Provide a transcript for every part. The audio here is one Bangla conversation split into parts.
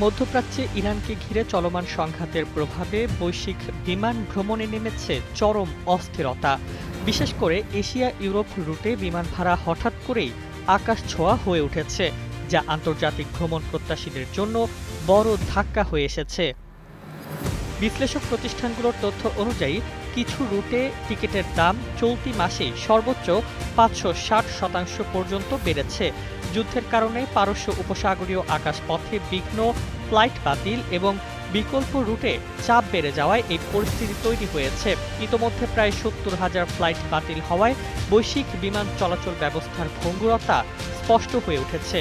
মধ্যপ্রাচ্যে ইরানকে ঘিরে চলমান সংঘাতের প্রভাবে বৈশ্বিক বিমান ভ্রমণে নেমেছে চরম অস্থিরতা। বিশেষ করে এশিয়া ইউরোপ রুটে বিমান ভাড়া হঠাৎ করেই আকাশ ছোঁয়া হয়ে উঠেছে, যা আন্তর্জাতিক ভ্রমণ প্রত্যাশীদের জন্য বড় ধাক্কা হয়ে এসেছে। বিশ্লেষক প্রতিষ্ঠানগুলোর তথ্য অনুযায়ী কিছু রুটে টিকিটের দাম চলতি মাসে সর্বোচ্চ ৫৬০% পর্যন্ত বেড়েছে। যুদ্ধের কারণে পারস্য উপসাগরীয় আকাশপথে বিঘ্ন, ফ্লাইট বাতিল এবং বিকল্প রুটে চাপ বেড়ে যাওয়ায় এই পরিস্থিতি তৈরি হয়েছে। ইতোমধ্যে প্রায় ৭০,০০০ ফ্লাইট বাতিল হওয়ায় বৈশ্বিক বিমান চলাচল ব্যবস্থার ভঙ্গুরতা স্পষ্ট হয়ে উঠেছে।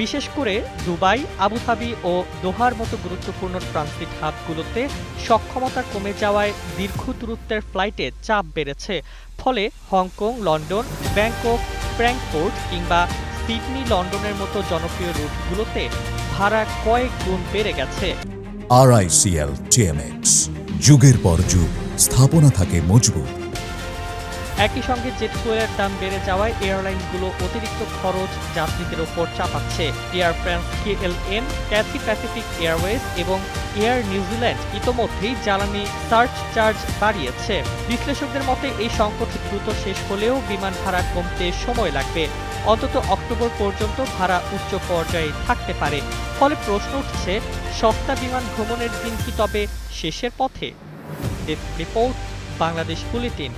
বিশেষ করে দুবাই, আবুধাবি ও দোহার মতো গুরুত্বপূর্ণ ট্রানজিট হাবগুলোতে সক্ষমতা কমে যাওয়ায় দীর্ঘ দূরত্বের ফ্লাইটে চাপ বেড়েছে। ফলে হংকং, লন্ডন, ব্যাংকক, ফ্র্যাঙ্কফুর্ট কিংবা সিডনি লন্ডনের মতো জনপ্রিয় রুটগুলোতে ভাড়া কয়েক গুণ বেড়ে গেছে। RICL TMX, যুগের পর যুগ স্থাপনা থাকে মজবুত। একই সঙ্গে জেট ফুয়েলের দাম বেড়ে যাওয়ায় এয়ারলাইনগুলো অতিরিক্ত খরচ যাত্রীদের ওপর চাপাচ্ছে। Air France, KLM, Cathay Pacific Airways এবং এয়ার নিউজিল্যান্ড ইতোমধ্যেই জ্বালানি সার্চ চার্জ বাড়িয়েছে। বিশ্লেষকদের মতে এই সংকট দ্রুত শেষ হলেও বিমান ভাড়া কমতে সময় লাগবে। অন্তত অক্টোবর পর্যন্ত ভাড়া উচ্চ পর্যায়ে থাকতে পারে। ফলে প্রশ্ন উঠছে, সস্তা বিমান ভ্রমণের দিন কি তবে শেষের পথে? Desk report, Bangladesh bulletin.